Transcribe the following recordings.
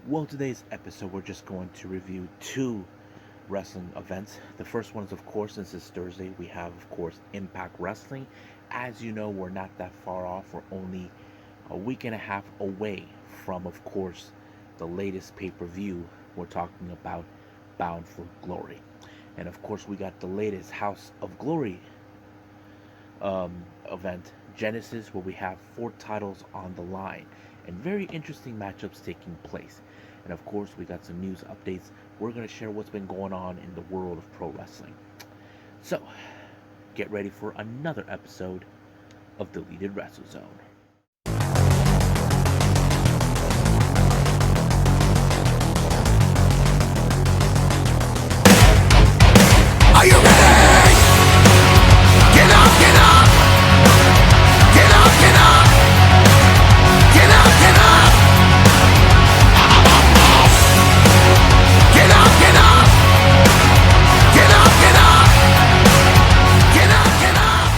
Well, today's episode, we're just going to review two wrestling events. The first one is, of course, since it's Thursday, we have, of course, Impact Wrestling. As you know, we're not that far off. We're only a week and a half away from, of course, the latest pay per view. We're talking about Bound for Glory. And, of course, we got the latest House of Glory event, Genesis, where we have four titles on the line and very interesting matchups taking place. And of course, we got some news updates. We're going to share what's been going on in the world of pro wrestling. So, get ready for another episode of Deleted Wrestle Zone. Are you ready? Get up, get up! Get up, get up! Get up, get up! Get up, get up! Get up, get up! Get up, get up!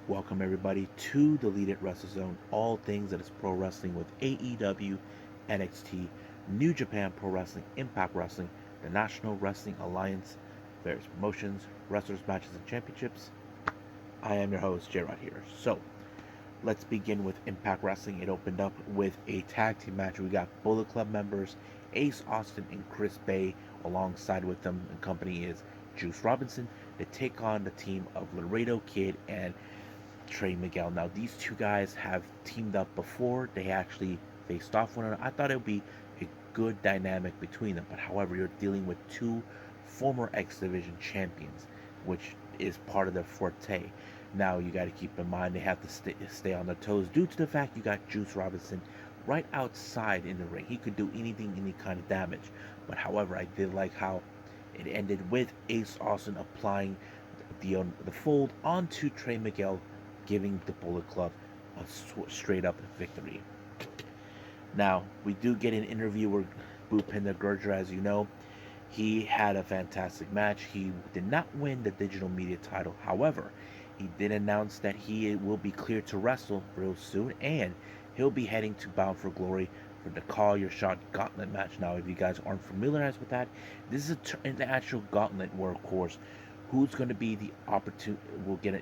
Welcome everybody to Deleted Wrestle Zone, all things that is pro wrestling with AEW, NXT, New Japan Pro Wrestling, Impact Wrestling, the National Wrestling Alliance, various promotions, wrestlers, matches, and championships. I am your host, J-Rod here. So, let's begin with Impact Wrestling. It opened up with a tag team match. We got Bullet Club members Ace Austin and Chris Bay. Alongside with them, and company is Juice Robinson. They take on the team of Laredo Kid and Trey Miguel. Now, these two guys have teamed up before. They actually faced off one another. I thought it would be a good dynamic between them. But however, you're dealing with two former X Division champions, which is part of their forte. Now, you got to keep in mind they have to stay on their toes due to the fact you got Juice Robinson right outside in the ring. He could do anything, any kind of damage. But however, I did like how it ended with Ace Austin applying the fold onto Trey Miguel, giving the Bullet Club a straight up victory. Now, we do get an interview where Bhupinder Gurjar, as you know, he had a fantastic match. He did not win the digital media title. However, he did announce that he will be cleared to wrestle real soon, and he'll be heading to Bound for Glory for the Call Your Shot Gauntlet match. Now, if you guys aren't familiarized with that, this is an actual gauntlet where, of course, who's going to be the opportunity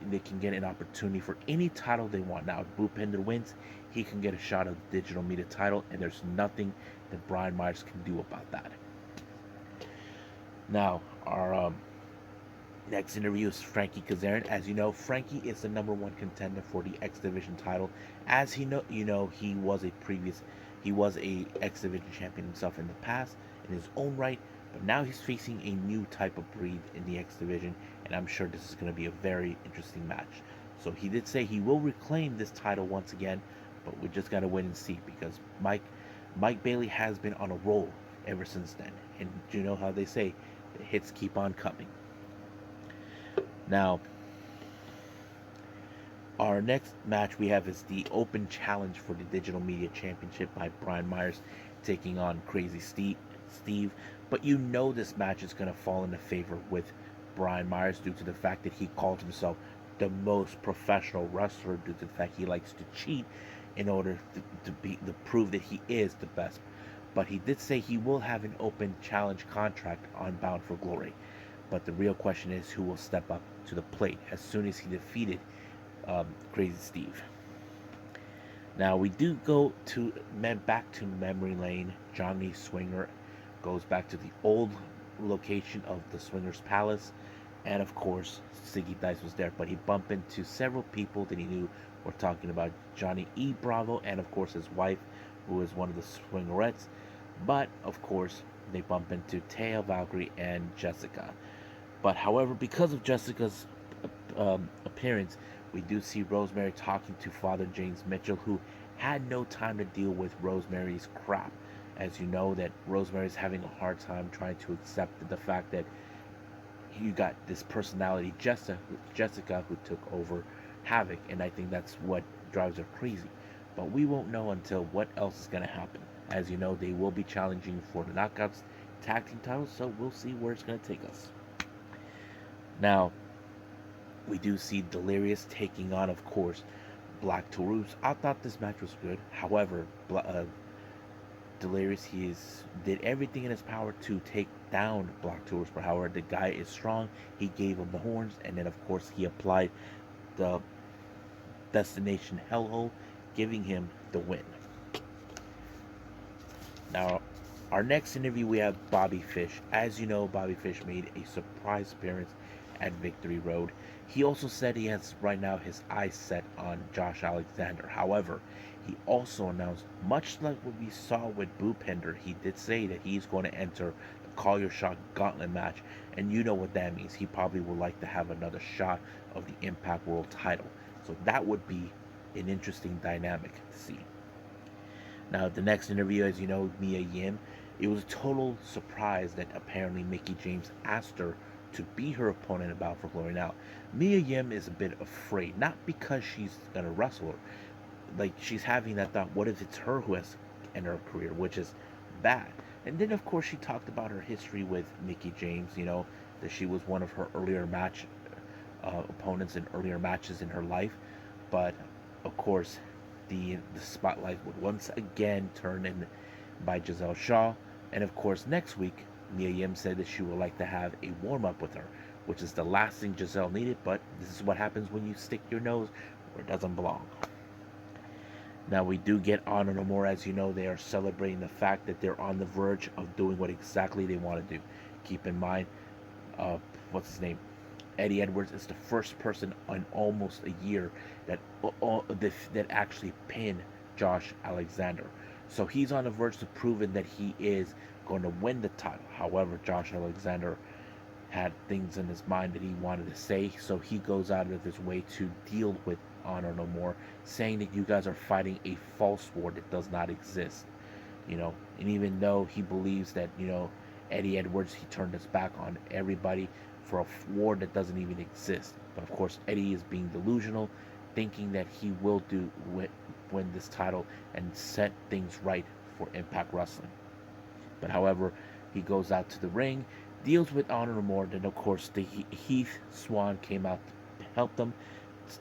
they can get an opportunity for any title they want. Now, if Bhupinder wins, he can get a shot of the digital media title, and there's nothing that Brian Myers can do about that. Now, our next interview is Frankie Kazarian. As you know, Frankie is the number one contender for the X Division title. As he was a X Division champion himself in the past in his own right, but now he's facing a new type of breed in the X Division, and I'm sure this is going to be a very interesting match. So he did say he will reclaim this title once again, but we just got to wait and see because Mike Bailey has been on a roll ever since then, and you know how they say the hits keep on coming. Now, our next match we have is the Open Challenge for the Digital Media Championship by Brian Myers taking on Crazy Steve. But you know this match is going to fall into favor with Brian Myers due to the fact that he called himself the most professional wrestler due to the fact he likes to cheat in order to prove that he is the best. But he did say he will have an open challenge contract on Bound for Glory. But the real question is who will step up to the plate as soon as he defeated Crazy Steve. Now we do go back to memory lane. Johnny Swinger goes back to the old location of the Swingers Palace, and of course Ziggy Dice was there. But he bumped into several people that he knew. We're talking about Johnny E. Bravo and of course his wife, who is one of the Swingerettes. But of course they bump into Taya Valkyrie and Jessica. But however, because of Jessica's appearance, we do see Rosemary talking to Father James Mitchell, who had no time to deal with Rosemary's crap. As you know, that Rosemary's having a hard time trying to accept the fact that you got this personality, Jessica, who took over Havoc, and I think that's what drives her crazy. But we won't know until what else is going to happen. As you know, they will be challenging for the Knockouts tag team titles, so we'll see where it's going to take us. Now, we do see Delirious taking on, of course, Black Taurus. I thought this match was good. However, Delirious, did everything in his power to take down Black Taurus. But however, the guy is strong. He gave him the horns, and then of course he applied the Destination Hellhole, giving him the win. Now, our next interview, we have Bobby Fish. As you know, Bobby Fish made a surprise appearance at Victory Road. He also said he has right now his eyes set on Josh Alexander. However, he also announced, much like what we saw with Bhupinder, he did say that he's going to enter the Call Your Shot Gauntlet match. And you know what that means. He probably would like to have another shot of the Impact World title. So that would be an interesting dynamic to see. Now, the next interview, as you know, Mia Yim, it was a total surprise that apparently Mickie James asked her to be her opponent in Bound for Glory. Now, Mia Yim is a bit afraid, not because she's going to wrestle her. Like, she's having that thought, what if it's her who has to end her career, which is bad. And then, of course, she talked about her history with Mickie James, that she was one of her earlier opponents in earlier matches in her life. But, of course, the spotlight would once again turn in by Giselle Shaw. And of course, next week, Mia Yim said that she would like to have a warm-up with her, which is the last thing Giselle needed, but this is what happens when you stick your nose where it doesn't belong. Now, we do get Honor No More. As you know, they are celebrating the fact that they're on the verge of doing what exactly they want to do. Keep in mind, what's his name? Eddie Edwards is the first person in almost a year that actually pinned Josh Alexander. So he's on the verge of proving that he is going to win the title. However, Josh Alexander had things in his mind that he wanted to say, so he goes out of his way to deal with Honor No More, saying that you guys are fighting a false war that does not exist. And even though he believes that, Eddie Edwards, he turned his back on everybody for a war that doesn't even exist. But of course, Eddie is being delusional, thinking that he will win this title and set things right for Impact Wrestling. But however, he goes out to the ring, deals with Honor No More. Then of course, the Heath Swan came out to help them.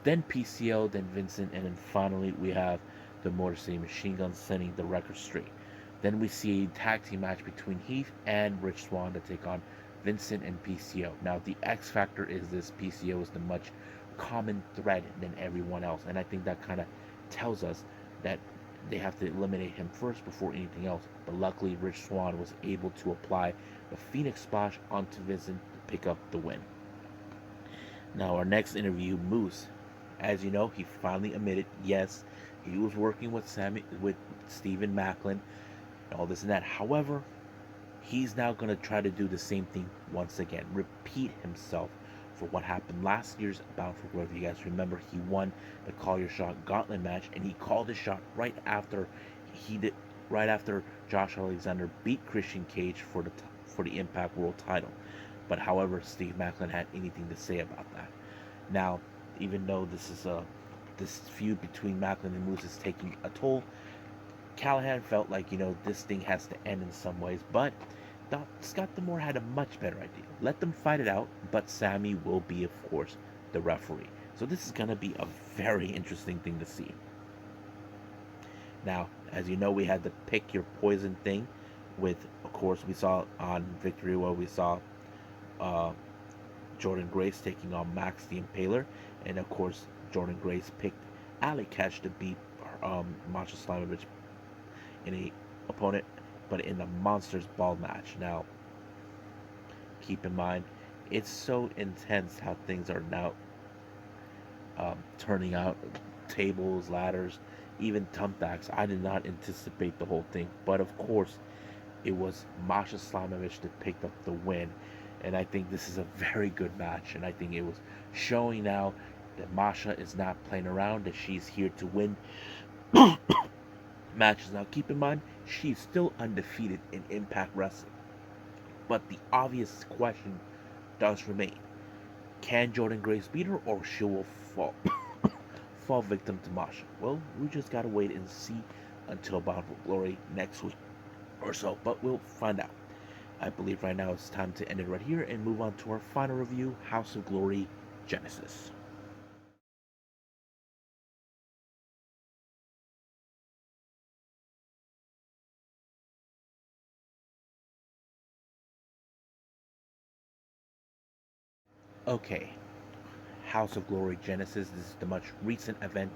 Then PCO, then Vincent, and then finally we have the Motor City Machine Guns setting the record straight. Then we see a tag team match between Heath and Rich Swann to take on Vincent and PCO. Now, the X factor is this: PCO is the much common thread than everyone else, and I think that kind of tells us that they have to eliminate him first before anything else. But luckily, Rich Swann was able to apply the Phoenix Splash onto Vincent to pick up the win. Now, our next interview, Moose. As you know, he finally admitted, yes, he was working with Stephen Macklin, all this and that. However, he's now going to try to do the same thing once again, repeat himself for what happened last year's Bound for Glory. If you guys remember, he won the Call Your Shot Gauntlet match, and he called his shot right after Josh Alexander beat Christian Cage for the Impact World title. But however, Steve Macklin had anything to say about that. Now, even though this feud between Macklin and Moose is taking a toll, Callahan felt like, this thing has to end in some ways, but Scott D'Amore had a much better idea. Let them fight it out, but Sammy will be, of course, the referee. So this is going to be a very interesting thing to see. Now, as you know, we had the pick your poison thing with, of course, we saw on Victory where we saw Jordan Grace taking on Max the Impaler, and of course, Jordan Grace picked Ali Cash to beat Masha Slamovich in a opponent, but in the Monsters Ball match. Now, keep in mind, it's so intense how things are now turning out. Tables, ladders, even thumbtacks. I did not anticipate the whole thing, but of course, it was Masha Slamovich that picked up the win. And I think this is a very good match, and I think it was showing now that Masha is not playing around, that she's here to win matches. Now, keep in mind, she's still undefeated in Impact Wrestling. But the obvious question does remain: can Jordan Grace beat her, or she will fall victim to Masha? Well, we just gotta wait and see until Bound for Glory next week or so, but we'll find out. I believe right now it's time to end it right here and move on to our final review, House of Glory Genesis. Okay, House of Glory Genesis. This is the much recent event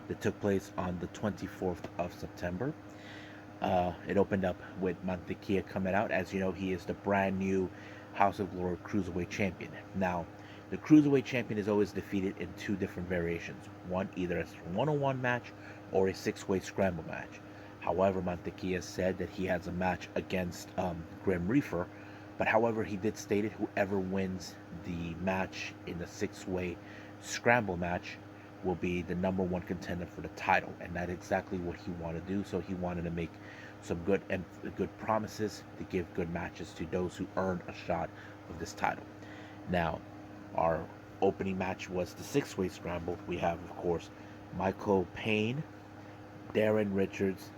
that took place on the 24th of September. It opened up with Mantequilla coming out. As you know, he is the brand new House of Glory Cruiserweight Champion. Now, the Cruiserweight Champion is always defeated in two different variations. One, either as a one-on-one match or a six-way scramble match. However, Mantequilla said that he has a match against Grim Reaper, but however, he did state it, whoever wins the match in the six-way scramble match will be the number one contender for the title, and that's exactly what he wanted to do. So he wanted to make some good promises to give good matches to those who earn a shot of this title. Now, our opening match was the six-way scramble. We have, of course, Michael Payne, Darren Richards,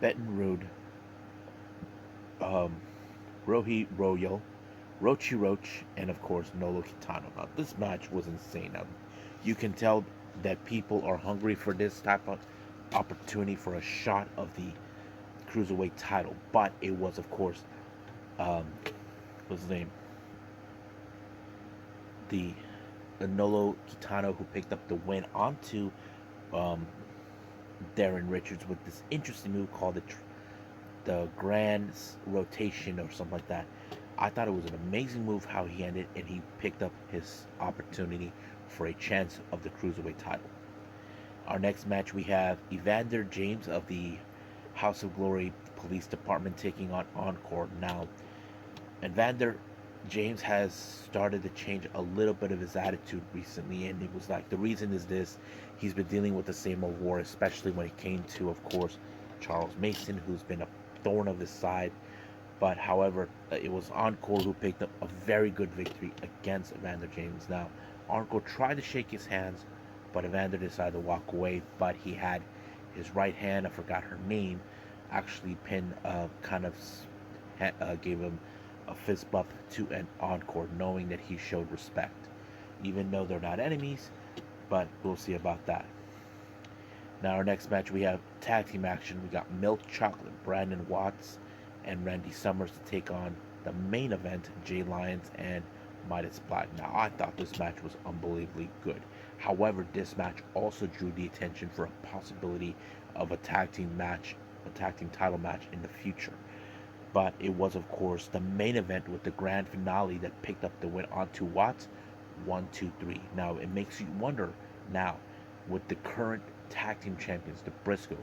Benton Rude, um, Rohi Royal, Rochi Roach, and of course Nolo Kitano. Now, this match was insane. Now, you can tell that people are hungry for this type of opportunity for a shot of the cruiserweight title, but it was, of course, um, what's his name? The Nolo Kitano who picked up the win onto um, Darren Richards with this interesting move called the Grand Rotation or something like that. I thought it was an amazing move how he ended, and he picked up his opportunity for a chance of the Cruiserweight title. Our next match we have Evander James of the House of Glory Police Department taking on Encore. Now, Evander James has started to change a little bit of his attitude recently, and it was like the reason is this: he's been dealing with the same old war, especially when it came to, of course, Charles Mason, who's been a thorn of his side. But however, it was Encore who picked up a very good victory against Evander James. Now, Encore tried to shake his hands, but Evander decided to walk away. But he had his right hand, I forgot her name, actually pinned, gave him a fist bump to an Encore, knowing that he showed respect. Even though they're not enemies, but we'll see about that. Now, our next match, we have tag team action. We got Milk Chocolate, Brandon Watts, and Randy Summers to take on the main event, Jay Lyons and Midas Black. Now, I thought this match was unbelievably good. However, this match also drew the attention for a possibility of a tag team title match in the future. But it was, of course, the main event with the grand finale that picked up the win onto Watts. 1, 2, 3. Now, it makes you wonder now, with the current tag team champions, the Briscoes,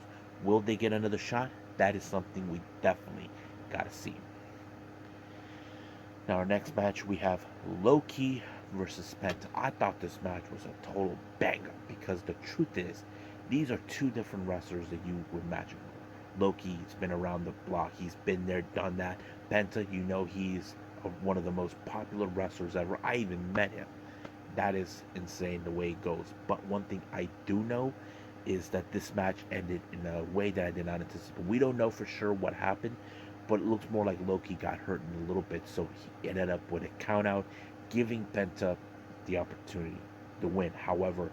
will they get another shot? That is something we definitely got to see. Now, our next match, we have Loki versus Penta. I thought this match was a total banger because the truth is, these are two different wrestlers that you would imagine. Loki's been around the block. He's been there, done that. Penta, you know, he's one of the most popular wrestlers ever. I even met him. That is insane the way it goes. But one thing I do know is that this match ended in a way that I did not anticipate. We don't know for sure what happened, but it looks more like Loki got hurt in a little bit, so he ended up with a count out, giving Penta the opportunity to win. However,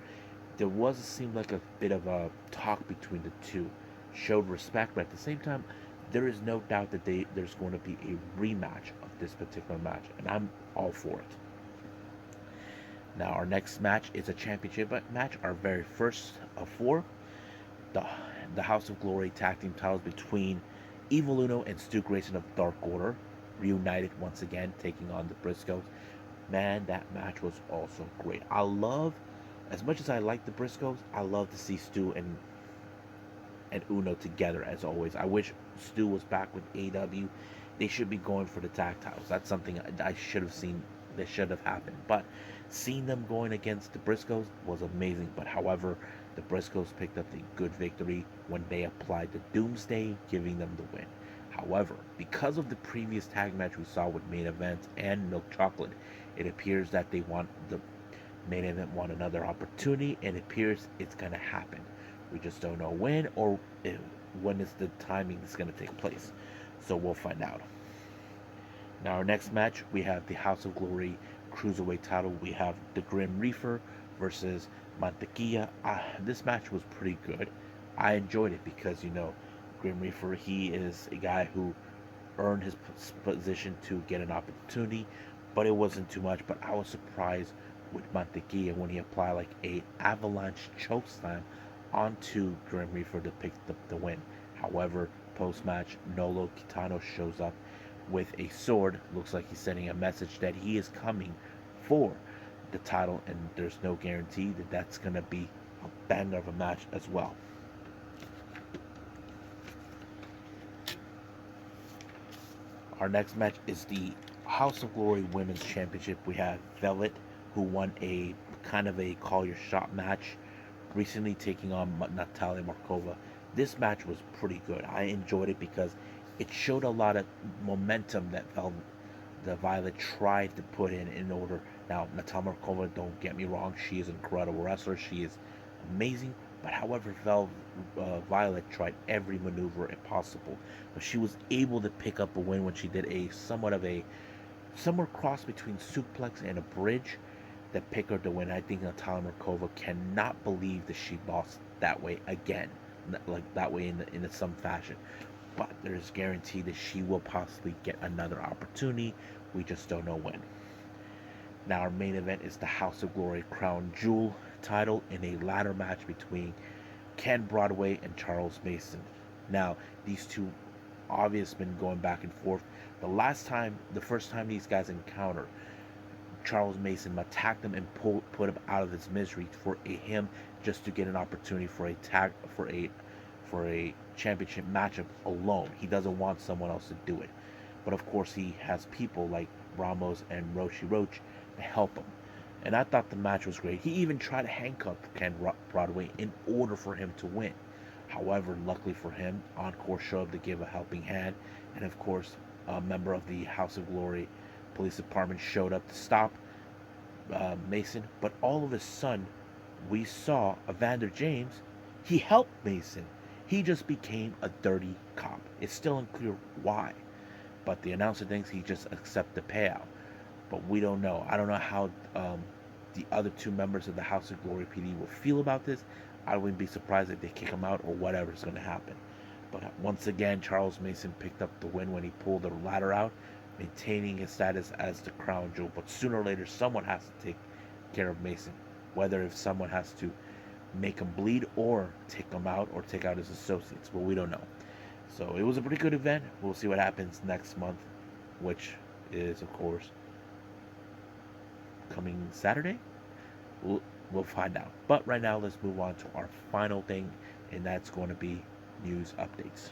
there seemed like a bit of a talk between the two. Showed respect, but at the same time, there is no doubt that there's going to be a rematch of this particular match, and I'm all for it. Now, our next match is a championship match, our very first of four. The House of Glory tag team titles between Evil Uno and Stu Grayson of Dark Order, reunited once again, taking on the Briscoes. Man, that match was also great. As much as I like the Briscoes, I love to see Stu and Uno together as always. I wish Stu was back with AEW. They should be going for the tag titles. That's something I should have seen that should have happened. But seeing them going against the Briscoes was amazing. But however, the Briscoes picked up a good victory when they applied the Doomsday, giving them the win. However, because of the previous tag match we saw with Main Event and Milk Chocolate, it appears that the Main Event want another opportunity, and it appears it's going to happen. We just don't know when or when is the timing is going to take place. So we'll find out. Now, our next match, we have the House of Glory Cruiserweight title. We have the Grim Reaper versus Mantequilla. This match was pretty good. I enjoyed it because, you know, Grim Reaper, he is a guy who earned his position to get an opportunity. but it wasn't too much. But I was surprised with Mantequilla when he applied like a avalanche choke slam onto Grim Reaper to pick the win. However, post match, Nolo Kitano shows up with a sword. Looks like he's sending a message that he is coming for the title, and there's no guarantee that that's going to be a banger of a match as well. Our next match is the House of Glory Women's Championship. We have Velvet, who won a kind of a call your shot match recently, taking on Natalia Markova. This match was pretty good. I enjoyed it because it showed a lot of momentum that the Violet tried to put in order. Now, Natalia Markova, don't get me wrong, she is an incredible wrestler. She is amazing. But however, Violet tried every maneuver possible. But she was able to pick up a win when she did a somewhere cross between suplex and a bridge that picked her to win. I think Natalia Markova cannot believe that she lost that way again, like that way in some fashion. But there's guarantee that she will possibly get another opportunity. We just don't know when. Now our main event is the House of Glory Crown Jewel title in a ladder match between Ken Broadway and Charles Mason. Now these two obviously been going back and forth. The first time these guys encountered, Charles Mason attacked him and put him out of his misery for him just to get an opportunity for a championship matchup alone. He doesn't want someone else to do it. But of course he has people like Ramos and Roshi Roach to help him. And I thought the match was great. He even tried to handcuff Ken Broadway in order for him to win. However, luckily for him, Encore showed up to give a helping hand. And of course, a member of the House of Glory Police Department showed up to stop Mason. But all of a sudden, we saw Evander James. He helped Mason. He just became a dirty cop. It's still unclear why. But the announcer thinks he just accepted the payout. But we don't know. I don't know how the other two members of the House of Glory PD will feel about this. I wouldn't be surprised if they kick him out or whatever is going to happen. But once again, Charles Mason picked up the win when he pulled the ladder out, maintaining his status as the crown jewel. But sooner or later, someone has to take care of Mason. Whether if someone has to make him bleed or take him out or take out his associates. But we don't know. So it was a pretty good event. We'll see what happens next month, which is, of course, coming Saturday. We'll find out. But right now, let's move on to our final thing, and that's going to be news updates.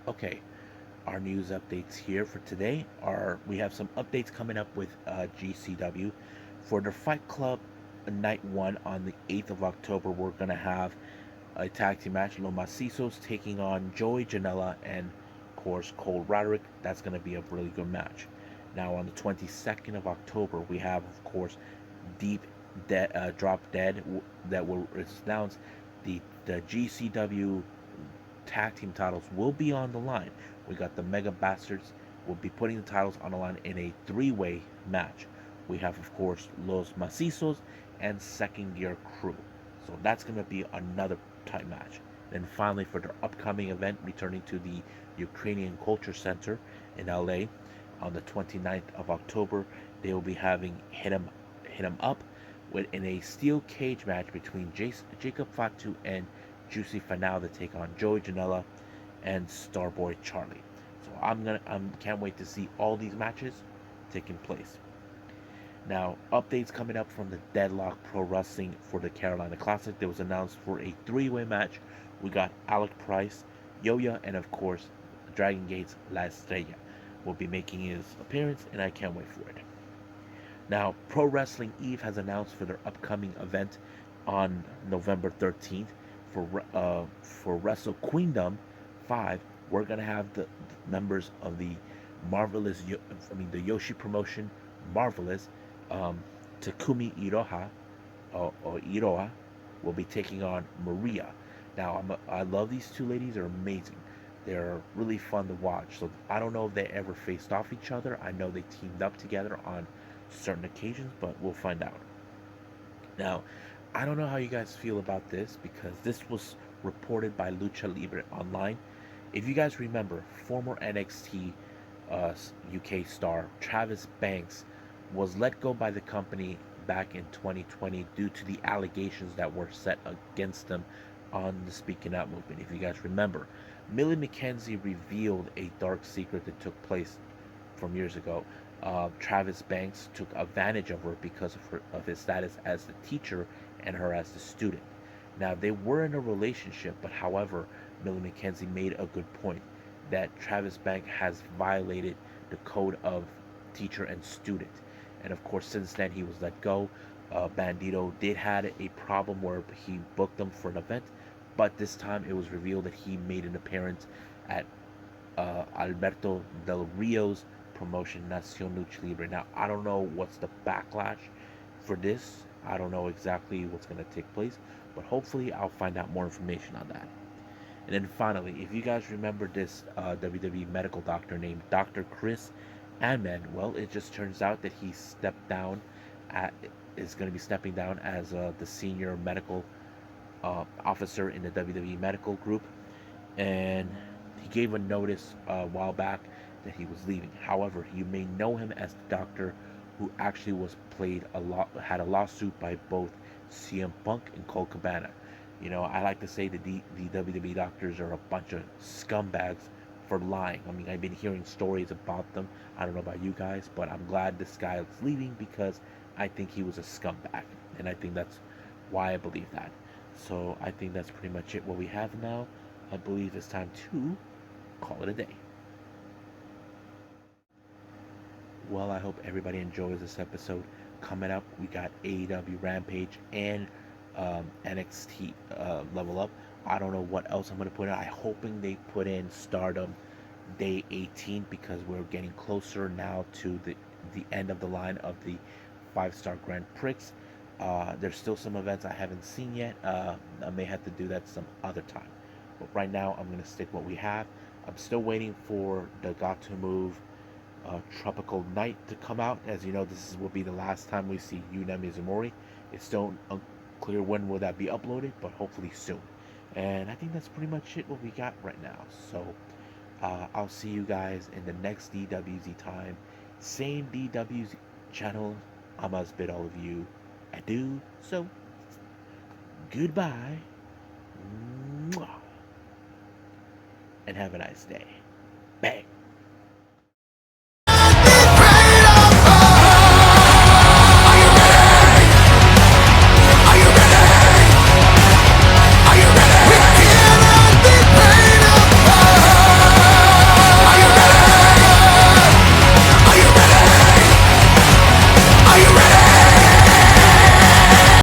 Okay, our news updates here for today are we have some updates coming up with GCW for their Fight Club Night 1 on the 8th of October. We're going to have a tag team match, Los Macizos taking on Joey Janela and, of course, Cole Roderick. That's going to be a really good match. Now, on the 22nd of October, we have, of course, Drop Dead that will announce the GCW tag team titles will be on the line. We got the Mega Bastards will be putting the titles on the line in a three-way match. We have, of course, Los Macizos and Second Gear Crew. So that's going to be another tight match. Then finally, for their upcoming event, returning to the Ukrainian Culture Center in LA on the 29th of October, they will be having Hit 'em Up in a steel cage match between Jacob Fatu and Juicy Finale to take on Joey Janela and Starboy Charlie. So I can't wait to see all these matches taking place. Now, updates coming up from the Deadlock Pro Wrestling for the Carolina Classic. That was announced for a three-way match. We got Alec Price, Yoya, and of course, Dragon Gate's La Estrella will be making his appearance, and I can't wait for it. Now, Pro Wrestling Eve has announced for their upcoming event on November 13th for WrestleQueendom 5. We're gonna have the members of the the Yoshi promotion, Marvelous, Takumi Iroha or will be taking on Maria. Now, I love these two ladies; they're amazing. They're really fun to watch. So I don't know if they ever faced off each other. I know they teamed up together on certain occasions, but we'll find out. Now, I don't know how you guys feel about this because this was reported by Lucha Libre Online. If you guys remember, former NXT UK star Travis Banks was let go by the company back in 2020 due to the allegations that were set against him on the Speaking Out movement. If you guys remember, Millie McKenzie revealed a dark secret that took place from years ago. Travis Banks took advantage of her because of his status as the teacher and her as the student. Now they were in a relationship, but however, Millie McKenzie made a good point that Travis Banks has violated the code of teacher and student, and of course since then he was let go. Bandito did had a problem where he booked them for an event, but this time it was revealed that he made an appearance at Alberto Del Rio's promotion Nacion Lucha Libre. Now, I don't know what's the backlash for this. I don't know exactly what's going to take place, but hopefully I'll find out more information on that. And then finally, if you guys remember this WWE medical doctor named Dr. Chris Anman, well, it just turns out that he stepped down is going to be stepping down as the senior medical officer in the WWE medical group, and he gave a notice a while back that he was leaving. However, you may know him as the Doctor, who actually was played a lot, had a lawsuit by both CM Punk and Cole Cabana. You know, I like to say that the WWE Doctors are a bunch of scumbags for lying. I mean, I've been hearing stories about them. I don't know about you guys, but I'm glad this guy is leaving because I think he was a scumbag, and I think that's why I believe that. So I think that's pretty much it. What we have now, I believe it's time to call it a day. Well, I hope everybody enjoys this episode. Coming up, we got AEW Rampage and NXT Level Up. I don't know what else I'm going to put in. I'm hoping they put in Stardom Day 18 because we're getting closer now to the end of the line of the 5-star Grand Prix. There's still some events I haven't seen yet. I may have to do that some other time. But right now, I'm going to stick what we have. I'm still waiting for the Got to Move Tropical Night to come out. As you know, will be the last time we see Yuna Mizumori. It's still unclear when will that be uploaded, but hopefully soon. And I think that's pretty much it what we got right now. So I'll see you guys in the next DWZ time. Same DWZ channel. I must bid all of you adieu. So goodbye. Mwah. And have a nice day. Bang.